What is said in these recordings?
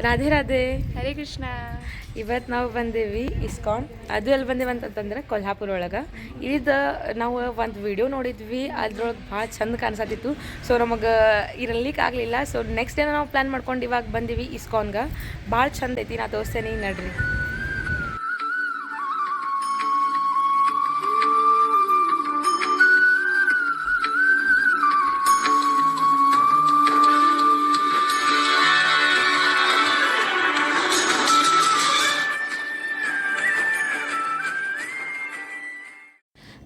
ರಾಧೆ ರಾಧೆ. ಹರೇ ಕೃಷ್ಣ. ಇವತ್ತು ನಾವು ಬಂದೇವಿ ಇಸ್ಕಾನ್. ಅದು ಎಲ್ಲಿ ಬಂದೇವಿ ಅಂತಂದ್ರೆ ಕೊಲ್ಹಾಪುರ ಒಳಗೆ. ಇದು ನಾವು ಒಂದು ವಿಡಿಯೋ ನೋಡಿದ್ವಿ, ಅದ್ರೊಳಗೆ ಭಾಳ ಚಂದ ಕಾಣಿಸತ್ತಿತ್ತು. ಸೊ ನಮಗೆ ಇರಲಿಕ್ಕೆ ಆಗಲಿಲ್ಲ. ಸೊ ನೆಕ್ಸ್ಟ್ ಏನೋ ನಾವು ಪ್ಲ್ಯಾನ್ ಮಾಡ್ಕೊಂಡು ಇವಾಗ ಬಂದೀವಿ ಇಸ್ಕಾನ್ಗೆ. ಭಾಳ ಚಂದ ಐತಿ, ನಾ ತೋರಿಸ್ತೇನೆ ನಡ್ರಿ.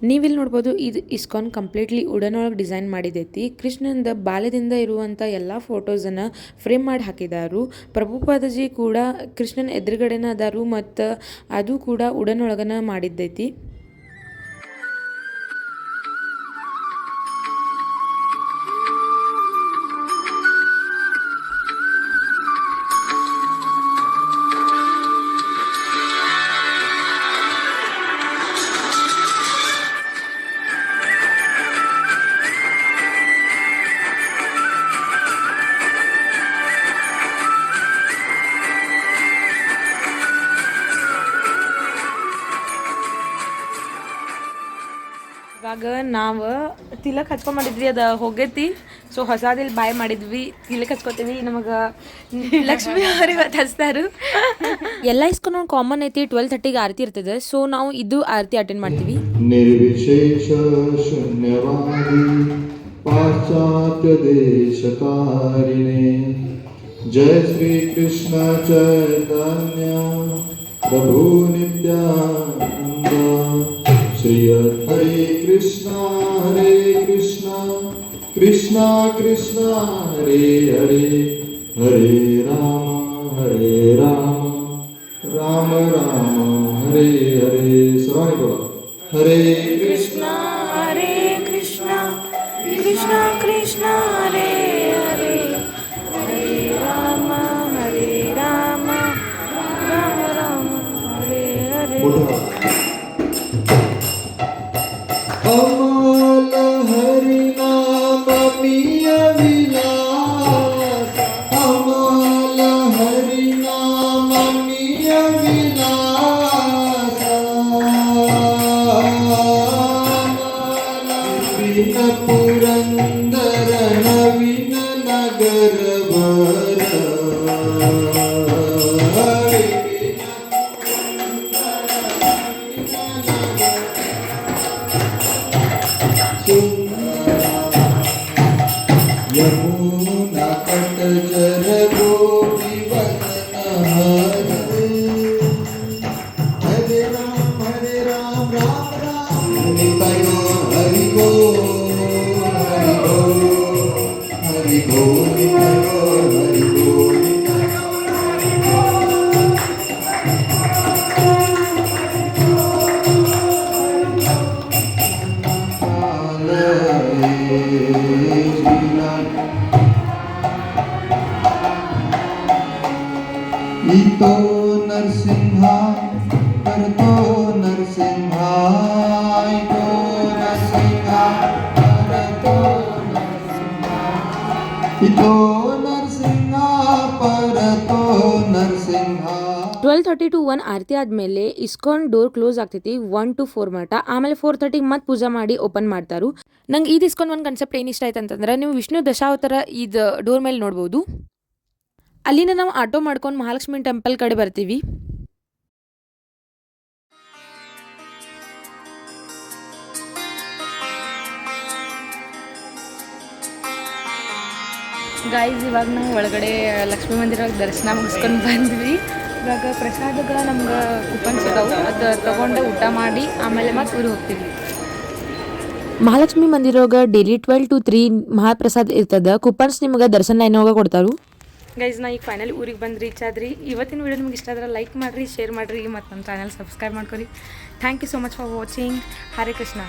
ನೀವಿಲ್ಲಿ ನೋಡ್ಬೋದು, ಇದು ಇಸ್ಕಾನ್ ಕಂಪ್ಲೀಟ್ಲಿ ವುಡನ್ ಒಳಗೆ ಡಿಸೈನ್ ಮಾಡಿದೈತಿ. ಕೃಷ್ಣಂದ ಬಾಲ್ಯದಿಂದ ಇರುವಂಥ ಎಲ್ಲ ಫೋಟೋಸನ್ನು ಫ್ರೇಮ್ ಮಾಡಿ ಹಾಕಿದಾರು. ಪ್ರಭುಪಾದಜಿ ಕೂಡ ಕೃಷ್ಣನ ಎದುರುಗಡೆನ ಅದಾರು, ಮತ್ತು ಅದು ಕೂಡ ವುಡನ್ ಒಳಗನ ಮಾಡಿದ್ದೈತಿ. ಇವಾಗ ನಾವು ತಿಲಕ್ ಹಚ್ಕೊಂಡ್ ಮಾಡಿದ್ವಿ, ಅದು ಹೋಗೈತಿ. ಸೊ ಹೊಸದಿಲ್ಲಿ ಬಾಯ್ ಮಾಡಿದ್ವಿ, ತಿಲಕ್ ಹಚ್ಕೋತೀವಿ. ನಮಗೆ ಲಕ್ಷ್ಮಿ ಅವ್ರಿಗೆ ಹಚ್ತಾರು. ಎಲ್ಲ ಇಸ್ಕೊಂಡು ಕಾಮನ್ ಐತಿ. 12:30ಗೆ ಆರತಿ ಇರ್ತದೆ. ಸೊ ನಾವು ಇದು ಆರತಿ ಅಟೆಂಡ್ ಮಾಡ್ತೀವಿ. ನಿರ್ವಿಶೇಷ ಶೂನ್ಯವಾದಿ ಪಾಶ್ಚಾತ್ಯ ದೇಶಕಾರಿಣೆ ಜಯ ಶ್ರೀ ಕೃಷ್ಣ ಚೈತನ್ಯ ಪ್ರಭು ನಿತ್ಯಾನಂದ ಶ್ರೀ ಹರೇ ಕೃಷ್ಣ ಕೃಷ್ಣ ಕೃಷ್ಣ ಹರೇ ಹರೇ ಹರೇ ರಾಮ ರಾಮ ರಾಮ ಹರೇ ಹರೇ. ಸರಾಣಿ ಕೊಡ. ಹರೇ ಕೃಷ್ಣ ಕೃಷ್ಣ ಕೃಷ್ಣ ಹರೇ ಹರೇ ಹರೇ ರಾಮ ರಾಮ ರಾಮ ಹರೇ ಹರೇ. ಅಮಲ ಹರಿನಾಮ ಮಿಯ ವಿಲಾಸ ಅಮಲ ಹರಿನಾಮ ಮಿಯ ವಿಲಾಸ ನವೀನ ಪುರಂದರ ನವೀನ ನಗರ ವರ यमुना तट जर गोपी वदन हर हरे राम राम राम नितायो हरि गो हरि गो हरि गो नितायो हरि गो इतो नरसिंहा करतो नरसिंहा इतो नरसिंहा करतो नरसिंहा इतो नरसिंहा परतो नरसिंहा. 12:30 to 1 ಆರತಿ ಆದಮೇಲೆ ಇಸ್ಕಾನ್ ಡೋರ್ ಕ್ಲೋಸ್ ಆಗ್ತೈತಿ 1 to 4 ಮಟ. ಆಮೇಲೆ 4:30 ಮತ್ತೆ ಪೂಜಾ ಮಾಡಿ ಓಪನ್ ಮಾಡ್ತಾರು. ನಂಗೆ ಇದು ಇಸ್ಕಾನ್ ಒಂದು ಕಾನ್ಸೆಪ್ಟ್ ಏನು ಇಷ್ಟ ಆಯ್ತು ಅಂತಂದ್ರೆ, ನೀವು ವಿಷ್ಣು ದಶಾವತಾರ ಇದು ಡೋರ್ ಮೇಲೆ ನೋಡ್ಬೋದು. ಅಲ್ಲಿಂದ ನಾವು ಆಟೋ ಮಾಡ್ಕೊಂಡು ಮಹಾಲಕ್ಷ್ಮಿ ಟೆಂಪಲ್ ಕಡೆ ಬರ್ತೀವಿ. ಗಾಯ್ಸ್, ಇವಾಗ ನಾವು ಒಳಗಡೆ ಲಕ್ಷ್ಮೀ ಮಂದಿರ ದರ್ಶನ ಮುಗಿಸ್ಕೊಂಡು ಬಂದ್ವಿ. ಇವಾಗ ಪ್ರಸಾದಕ್ಕೆ ನಮ್ಗೆ ಕೂಪನ್ ಸಿಗವು, ಅದು ತೊಗೊಂಡು ಊಟ ಮಾಡಿ ಆಮೇಲೆ ಮತ್ತೆ ಊರಿಗೆ ಹೋಗ್ತೀವಿ. ಮಹಾಲಕ್ಷ್ಮಿ ಮಂದಿರೊಳಗೆ ಡೈಲಿ 12 to 3 ಮಹಾಪ್ರಸಾದ್ ಇರ್ತದೆ. ಕೂಪನ್ಸ್ ನಿಮ್ಗೆ ದರ್ಶನ ಲೈನೊಳಗೆ ಕೊಡ್ತಾರು. ಗೈಸ್, ನಾ ಈಗ ಫೈನಲಿ ಊರಿಗೆ ಬಂದು ರೀಚ್ ಆದ್ರಿ. ಇವತ್ತಿನ ವಿಡಿಯೋ ನಿಮ್ಗೆ ಇಷ್ಟ ಆದ್ರೆ ಲೈಕ್ ಮಾಡಿರಿ, ಶೇರ್ ಮಾಡಿರಿ, ಮತ್ತು ನಮ್ಮ ಚಾನಲ್ ಸಬ್ಸ್ಕ್ರೈಬ್ ಮಾಡ್ಕೊರಿ. Thank you so much for watching. Hare Krishna.